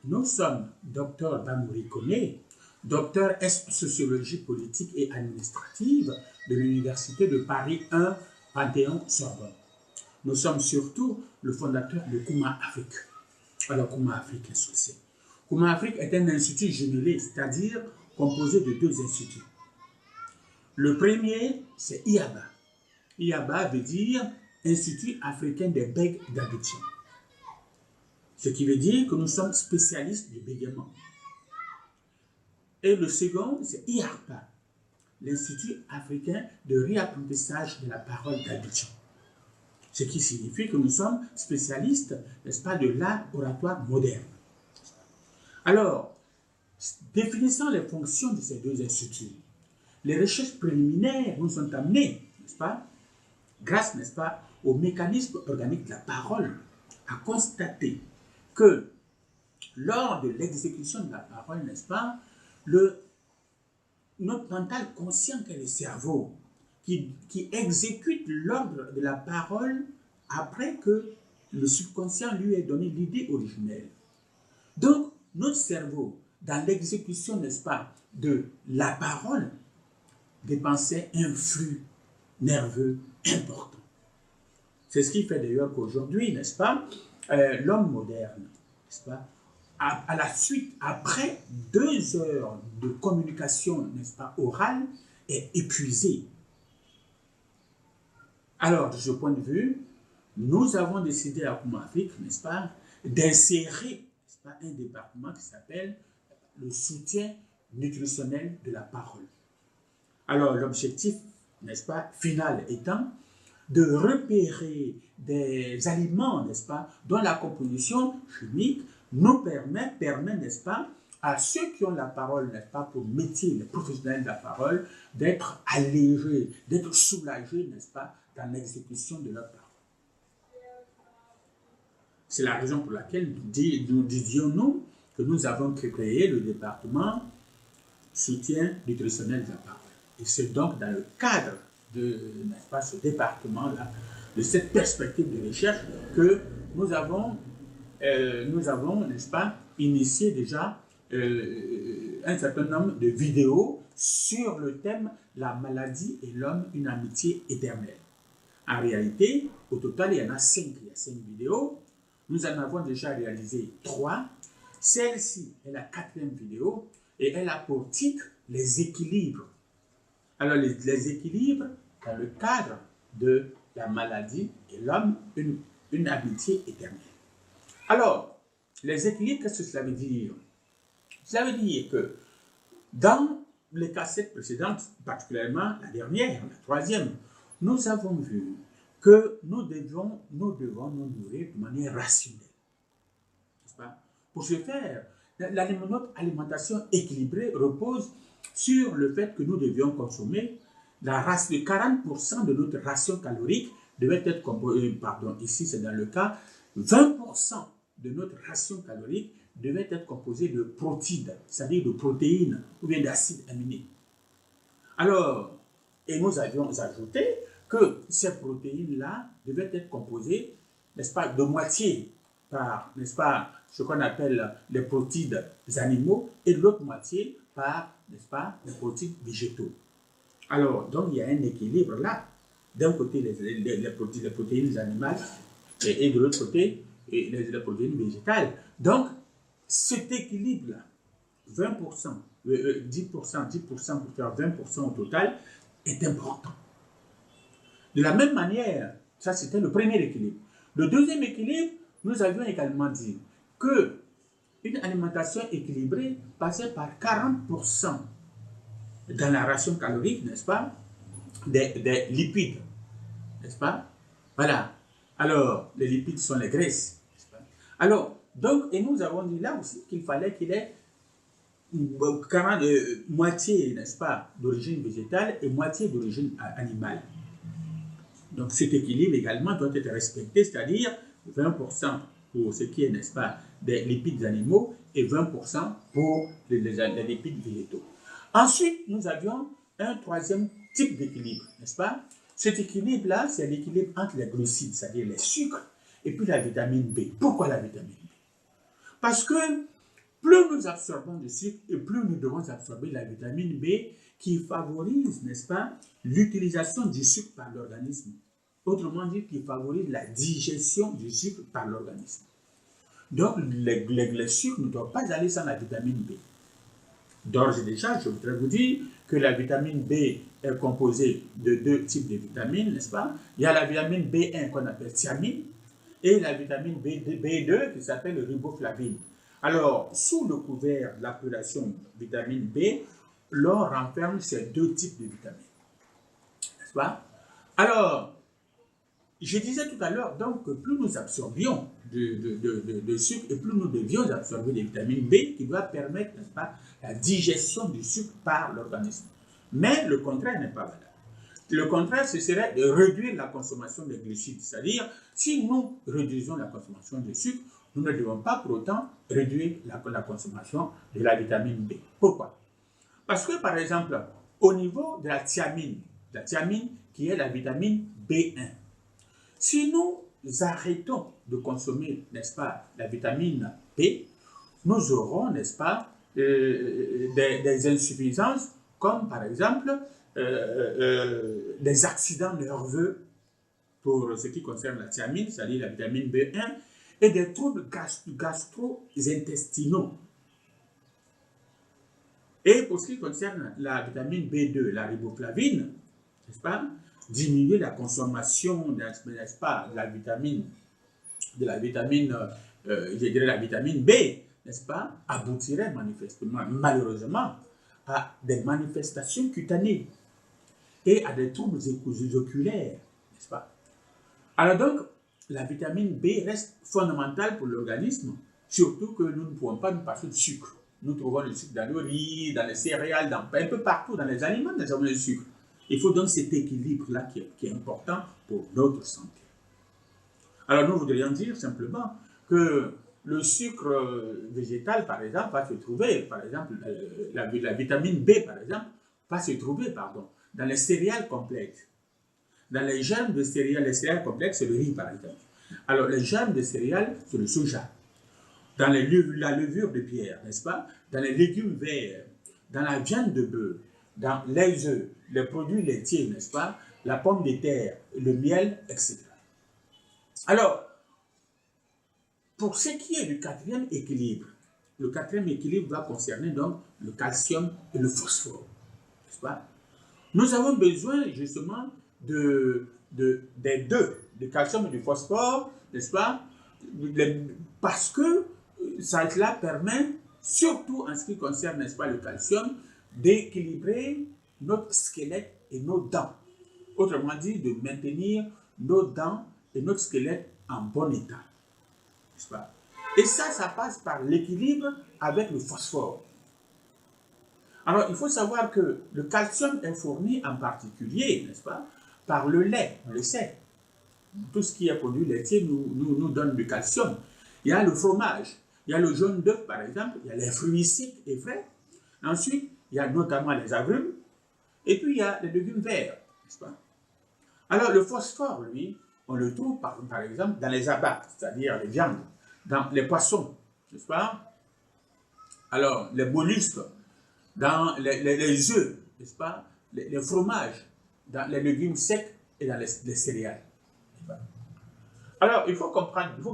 Nous sommes Dr Bamouri Koné, docteur en sociologie politique et administrative de l'Université de Paris 1, Panthéon-Sorbonne. Nous sommes surtout le fondateur de Kouma Afrique. Alors, Kouma Afrique, qu'est-ce que c'est? Kouma Afrique est un institut jumelé, c'est-à-dire composé de deux instituts. Le premier, c'est IABA. IABA veut dire Institut africain des bègues d'Abidjan. Ce qui veut dire que nous sommes spécialistes du bégaiement. Et le second, c'est IARPA, l'Institut africain de réapprentissage de la parole d'Abidjan. Ce qui signifie que nous sommes spécialistes, n'est-ce pas, de l'art oratoire moderne. Alors, définissant les fonctions de ces deux instituts, les recherches préliminaires nous sont amenées, n'est-ce pas, grâce, n'est-ce pas, au mécanisme organique de la parole, à constater que lors de l'exécution de la parole, n'est-ce pas, notre mental conscient qu'est le cerveau, qui exécute l'ordre de la parole après que le subconscient lui ait donné l'idée originelle. Donc, notre cerveau, dans l'exécution, n'est-ce pas, de la parole, dépensait un flux nerveux important. C'est ce qui fait d'ailleurs qu'aujourd'hui, n'est-ce pas, l'homme moderne, n'est-ce pas, à la suite, après 2 heures de communication, n'est-ce pas, orale, est épuisé. Alors, de ce point de vue, nous avons décidé à Kouma Afrique, n'est-ce pas, d'insérer, n'est-ce pas, un département qui s'appelle le soutien nutritionnel de la parole. Alors, l'objectif, n'est-ce pas, final étant de repérer des aliments, n'est-ce pas, dont la composition chimique nous permet, n'est-ce pas, à ceux qui ont la parole, n'est-ce pas, pour métier, les professionnels de la parole, d'être allégés, d'être soulagés, n'est-ce pas, dans l'exécution de leur parole. C'est la raison pour laquelle nous disions que nous avons créé le département soutien nutritionnel de la parole. Et c'est donc dans le cadre de, n'est-ce pas, ce département-là, de cette perspective de recherche que nous avons, n'est-ce pas, initié déjà un certain nombre de vidéos sur le thème « La maladie et l'homme, une amitié éternelle ». En réalité, au total, il y en a 5. Il y a 5 vidéos. Nous en avons déjà réalisé 3. Celle-ci est la 4e vidéo et elle a pour titre « Les équilibres ». Alors, les équilibres dans le cadre de la maladie et l'homme, une amitié éternelle. Alors, les équilibres, qu'est-ce que cela veut dire? Cela veut dire que dans les cassettes précédentes, particulièrement la dernière, la 3e, nous avons vu que nous devons nous nourrir de manière rationnelle. N'est-ce pas? Pour ce faire, notre alimentation équilibrée repose sur le fait que nous devions consommer de 40% de notre ration calorique devait être composée, pardon, ici c'est dans le cas, 20% de notre ration calorique devait être composée de protides, c'est-à-dire de protéines ou bien d'acides aminés. Alors, et nous avions ajouté que ces protéines-là devaient être composées, n'est-ce pas, de moitié par, n'est-ce pas, ce qu'on appelle les protides animaux et de l'autre moitié par, n'est-ce pas, les protides végétaux. Alors, donc il y a un équilibre là. D'un côté, les protéines animales et de l'autre côté, les protéines végétales. Donc, cet équilibre-là, 20%, 10% pour faire 20% au total, est important. De la même manière, ça c'était le premier équilibre. Le deuxième équilibre, nous avions également dit que une alimentation équilibrée passait par 40% dans la ration calorique, n'est-ce pas, des lipides, n'est-ce pas? Voilà. Alors, les lipides sont les graisses, n'est-ce pas? Alors, donc, et nous avons dit là aussi qu'il fallait qu'il ait moitié, n'est-ce pas, d'origine végétale et moitié d'origine animale. Donc, cet équilibre également doit être respecté, c'est-à-dire 20% pour ce qui est, n'est-ce pas, des lipides animaux et 20% pour les lipides végétaux. Ensuite, nous avions un 3e type d'équilibre, n'est-ce pas? Cet équilibre-là, c'est l'équilibre entre les glucides, c'est-à-dire les sucres, et puis la vitamine B. Pourquoi la vitamine B? Parce que plus nous absorbons de sucre et plus nous devons absorber la vitamine B qui favorise, n'est-ce pas, l'utilisation du sucre par l'organisme. Autrement dit, qui favorise la digestion du sucre par l'organisme. Donc, le sucre ne doit pas aller sans la vitamine B. D'ores et déjà, je voudrais vous dire que la vitamine B est composée de deux types de vitamines, n'est-ce pas? Il y a la vitamine B1 qu'on appelle thiamine et la vitamine B2 qui s'appelle riboflavine. Alors, sous le couvert de l'appellation vitamine B, l'on renferme ces deux types de vitamines, n'est-ce pas? Alors, je disais tout à l'heure donc que plus nous absorbions de sucre et plus nous devions absorber des vitamines B qui doivent permettre, n'est-ce pas, la digestion du sucre par l'organisme. Mais le contraire n'est pas valable. Le contraire, ce serait de réduire la consommation des glucides. C'est-à-dire, si nous réduisons la consommation de sucre, nous ne devons pas pour autant réduire la consommation de la vitamine B. Pourquoi? Parce que, par exemple, au niveau de la thiamine qui est la vitamine B1, si nous arrêtons de consommer, n'est-ce pas, la vitamine B, nous aurons, n'est-ce pas, des insuffisances comme par exemple des accidents nerveux pour ce qui concerne la thiamine, c'est-à-dire la vitamine B1, et des troubles gastro-intestinaux. Et pour ce qui concerne la vitamine B2, la riboflavine, n'est-ce pas, diminuer la consommation, n'est-ce pas, de la vitamine, je dirais la vitamine B, n'est-ce pas, aboutirait manifestement, malheureusement, à des manifestations cutanées et à des troubles oculaires, n'est-ce pas? Alors donc, la vitamine B reste fondamentale pour l'organisme, surtout que nous ne pouvons pas nous passer de sucre. Nous trouvons le sucre dans le riz, dans les céréales, un peu partout, dans les aliments, nous avons le sucre. Il faut donc cet équilibre-là qui est important pour notre santé. Alors nous voudrions dire simplement que le sucre végétal, par exemple, va se trouver, par exemple, la vitamine B, par exemple, va se trouver, dans les céréales complètes. Dans les germes de céréales, les céréales complètes, c'est le riz, par exemple. Alors, les germes de céréales, c'est le soja. Dans la levure de pierre, n'est-ce pas? Dans les légumes verts, dans la viande de bœuf, dans les œufs, les produits laitiers, n'est-ce pas? La pomme de terre, le miel, etc. Alors, pour ce qui est du quatrième équilibre, le quatrième équilibre va concerner donc le calcium et le phosphore, n'est-ce pas? Nous avons besoin justement des deux, du calcium et du phosphore, n'est-ce pas? Parce que cela permet, surtout en ce qui concerne, n'est-ce pas, le calcium, d'équilibrer notre squelette et nos dents. Autrement dit, de maintenir nos dents et notre squelette en bon état. N'est-ce pas? Et ça passe par l'équilibre avec le phosphore. Alors, il faut savoir que le calcium est fourni en particulier, n'est-ce pas, par le lait, on le sait. Tout ce qui est produit laitier nous donne du calcium. Il y a le fromage, il y a le jaune d'œuf, par exemple, il y a les fruits secs et frais. Ensuite, il y a notamment les agrumes, et puis il y a les légumes verts, n'est-ce pas? Alors, le phosphore, lui, on le trouve par exemple dans les abats, c'est-à-dire les viandes, dans les poissons, n'est-ce pas? Alors, les mollusques, dans les œufs, n'est-ce pas? Les fromages, dans les légumes secs et dans les céréales. Alors, il faut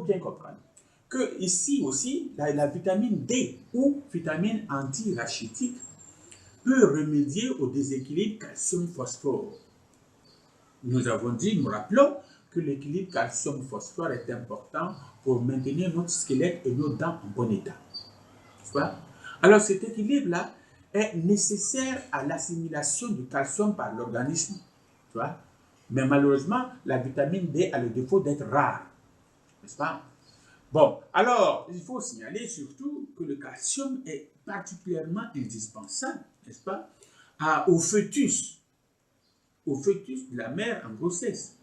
bien comprendre que ici aussi, la vitamine D ou vitamine antirachitique peut remédier au déséquilibre calcium-phosphore. Nous avons dit, nous rappelons que l'équilibre calcium-phosphore est important pour maintenir notre squelette et nos dents en bon état. N'est-ce pas? Alors cet équilibre-là est nécessaire à l'assimilation du calcium par l'organisme. Tu vois? Mais malheureusement, la vitamine D a le défaut d'être rare. N'est-ce pas? Bon, alors, il faut signaler surtout que le calcium est particulièrement indispensable, n'est-ce pas, au fœtus de la mère en grossesse,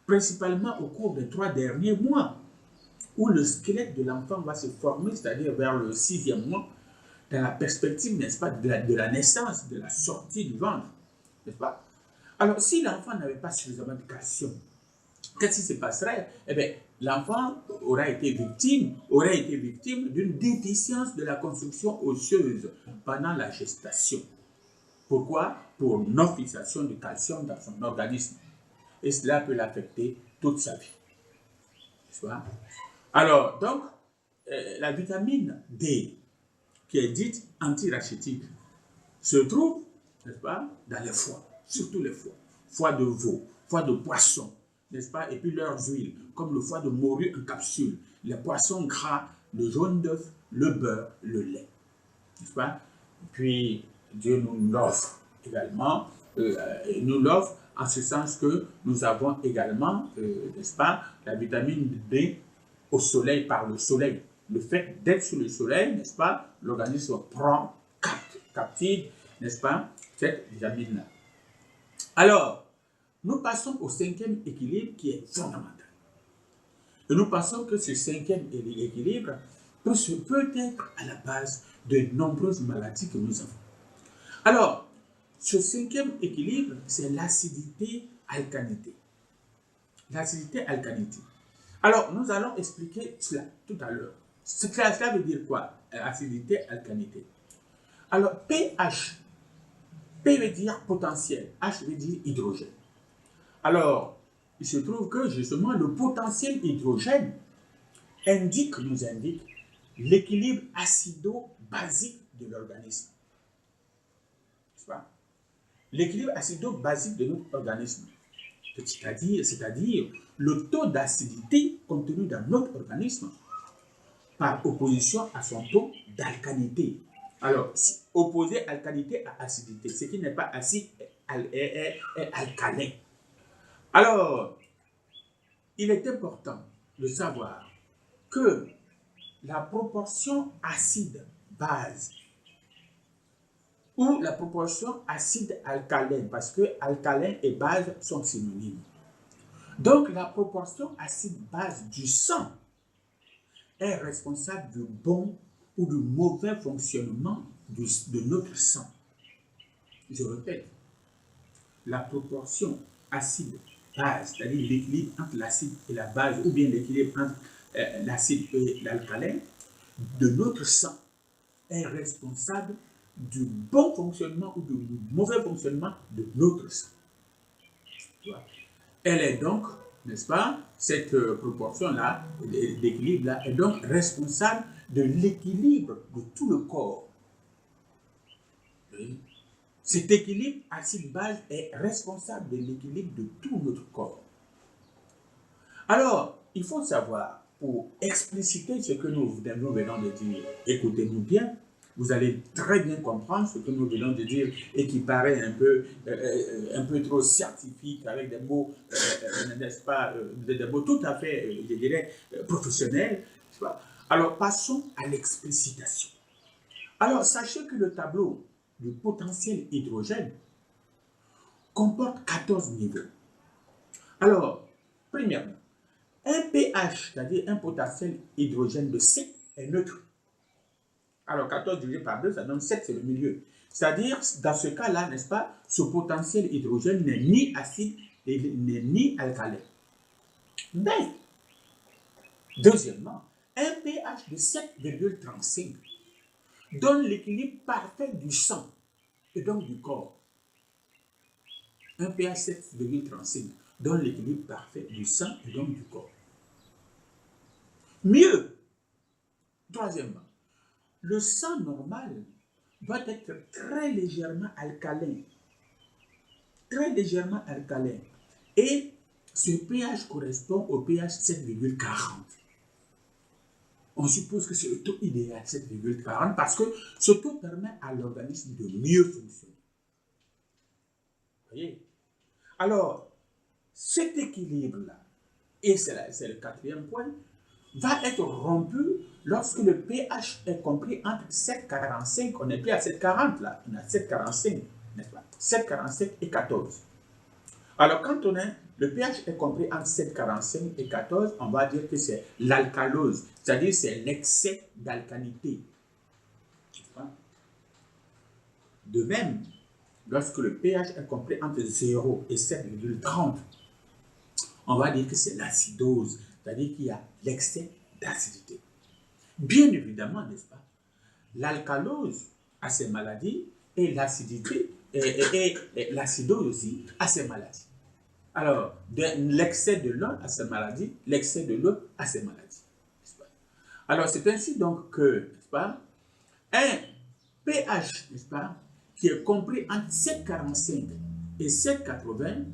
principalement au cours des 3 derniers mois, où le squelette de l'enfant va se former, c'est-à-dire vers le 6e mois, dans la perspective, n'est-ce pas, de la naissance, de la sortie du ventre, n'est-ce pas? Alors, si l'enfant n'avait pas suffisamment de calcium, qu'est-ce qui se passerait? Eh bien, l'enfant aurait été victime d'une déficience de la construction osseuse pendant la gestation. Pourquoi? Pour non-fixation du calcium dans son organisme. Et cela peut l'affecter toute sa vie. Alors, donc, la vitamine D, qui est dite antirachitique, se trouve, n'est-ce pas, dans les foies, surtout les foies. Foie de veau, foie de poisson, n'est-ce pas, et puis leurs huiles, comme le foie de morue en capsule, les poissons gras, le jaune d'œuf, le beurre, le lait, n'est-ce pas? Puis Dieu nous l'offre également, nous l'offre en ce sens que nous avons également, n'est-ce pas, la vitamine D au soleil, par le soleil. Le fait d'être sur le soleil, n'est-ce pas, l'organisme prend, captive, n'est-ce pas, cette vitamine-là. Alors, nous passons au cinquième équilibre qui est fondamental. Et nous pensons que ce cinquième équilibre peut être à la base de nombreuses maladies que nous avons. Alors, ce cinquième équilibre, c'est l'acidité-alcalinité. L'acidité-alcalinité. Alors, nous allons expliquer cela tout à l'heure. Cela veut dire quoi, acidité-alcalinité? Alors, pH. P veut dire potentiel, H veut dire hydrogène. Alors, il se trouve que justement le potentiel hydrogène nous indique l'équilibre acido-basique de l'organisme. L'équilibre acido-basique de notre organisme, c'est-à-dire le taux d'acidité contenu dans notre organisme par opposition à son taux d'alcalinité. Alors, opposer alcalinité à acidité, ce qui n'est pas acide est alcalin. Alors, il est important de savoir que la proportion acide-base ou la proportion acide-alcalin, parce que alcalin et base sont synonymes. Donc, la proportion acide-base du sang est responsable du bon ou du mauvais fonctionnement de notre sang. Je répète, la proportion acide-base, c'est-à-dire l'équilibre entre l'acide et la base, ou bien l'équilibre entre l'acide et l'alcalin, de notre sang est responsable du bon fonctionnement ou du mauvais fonctionnement de notre sang. Elle est donc, n'est-ce pas, cette proportion-là, d'équilibre-là, est donc responsable de l'équilibre de tout le corps. Oui. Cet équilibre acide-base est responsable de l'équilibre de tout notre corps. Alors, il faut savoir, pour expliciter ce que nous venons de dire, écoutez-nous bien, vous allez très bien comprendre ce que nous venons de dire et qui paraît un peu trop scientifique avec des mots, n'est-ce pas, des mots tout à fait, je dirais, professionnels. Alors, passons à l'explicitation. Alors, sachez que le tableau du potentiel hydrogène comporte 14 niveaux. Alors, premièrement, un pH, c'est-à-dire un potentiel hydrogène de 7, est neutre. Alors, 14 divisé par 2, ça donne 7, c'est le milieu. C'est-à-dire, dans ce cas-là, n'est-ce pas, ce potentiel hydrogène n'est ni acide et n'est ni alcalin. Mais, deuxièmement, un pH de 7,35 donne l'équilibre parfait du sang et donc du corps. Un pH 7,35 donne l'équilibre parfait du sang et donc du corps. Mieux, troisièmement, le sang normal doit être très légèrement alcalin. Très légèrement alcalin. Et ce pH correspond au pH 7,40. On suppose que c'est le taux idéal, 7,40, parce que ce taux permet à l'organisme de mieux fonctionner. Vous voyez? Alors, cet équilibre-là, et c'est le quatrième point, va être rompu lorsque le pH est compris entre 7,45, on n'est plus à 7,40 là, on est à 7,45, n'est-ce pas? 7,45 et 14. Alors, quand on est, le pH est compris entre 7,45 et 14, on va dire que c'est l'alcalose, c'est-à-dire c'est l'excès d'alcalinité. De même, lorsque le pH est compris entre 0 et 7,30, on va dire que c'est l'acidose, c'est-à-dire qu'il y a l'excès d'acidité. Bien évidemment, n'est-ce pas, l'alcalose a ses maladies et l'acidité et l'acidose aussi a ses maladies. Alors, l'excès de l'un a ses maladies, l'excès de l'autre a ses maladies. Alors, c'est ainsi donc que, n'est-ce pas, un pH, n'est-ce pas, qui est compris entre 7,45 et 7,80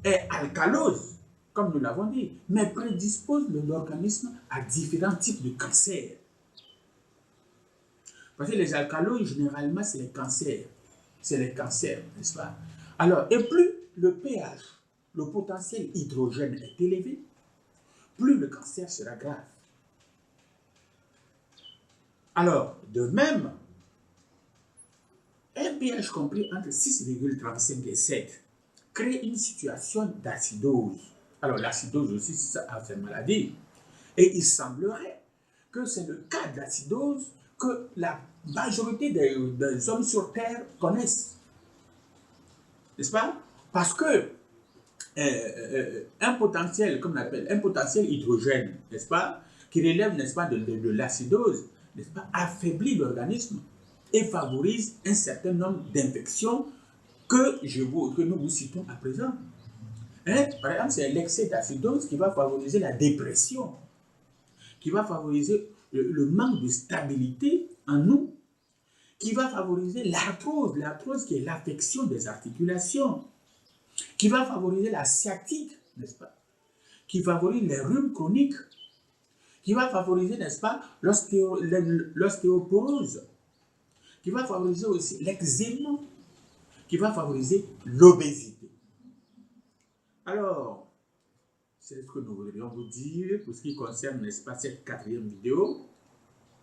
est alcalose, comme nous l'avons dit, mais prédispose l'organisme à différents types de cancers. Parce que les alcaloses, généralement, c'est les cancers. C'est les cancers, n'est-ce pas? Alors, et plus le pH, le potentiel hydrogène est élevé, plus le cancer sera grave. Alors, de même, un pH compris entre 6,35 et 7 crée une situation d'acidose. Alors, l'acidose aussi, ça a fait maladie. Et il semblerait que c'est le cas d'acidose que la majorité des hommes sur Terre connaissent. N'est-ce pas? Parce que un potentiel, comme on appelle, un potentiel hydrogène, n'est-ce pas, qui relève, n'est-ce pas, de l'acidose, n'est-ce pas, affaiblit l'organisme et favorise un certain nombre d'infections que nous vous citons à présent. Hein? Par exemple, c'est l'excès d'acidose qui va favoriser la dépression, qui va favoriser le manque de stabilité en nous, qui va favoriser l'arthrose qui est l'affection des articulations, qui va favoriser la sciatique, n'est-ce pas, qui favorise les rhumes chroniques, qui va favoriser, n'est-ce pas, l'ostéoporose, qui va favoriser aussi l'eczéma, qui va favoriser l'obésité. Alors, c'est ce que nous voudrions vous dire pour ce qui concerne, n'est-ce pas, cette quatrième vidéo.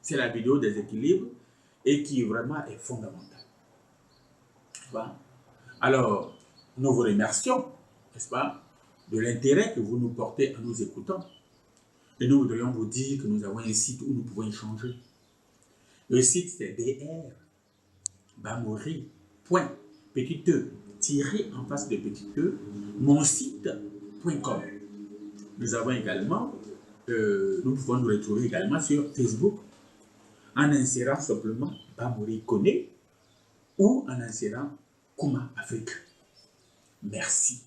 C'est la vidéo des équilibres et qui vraiment est fondamentale. Alors, nous vous remercions, n'est-ce pas, de l'intérêt que vous nous portez en nous écoutant. Et nous voudrions vous dire que nous avons un site où nous pouvons échanger. Le site, c'est dr.bamori.en face de monsite.com. Nous avons également, nous pouvons nous retrouver également sur Facebook en insérant simplement Bamori Koné ou en insérant Kuma Afrique. Merci.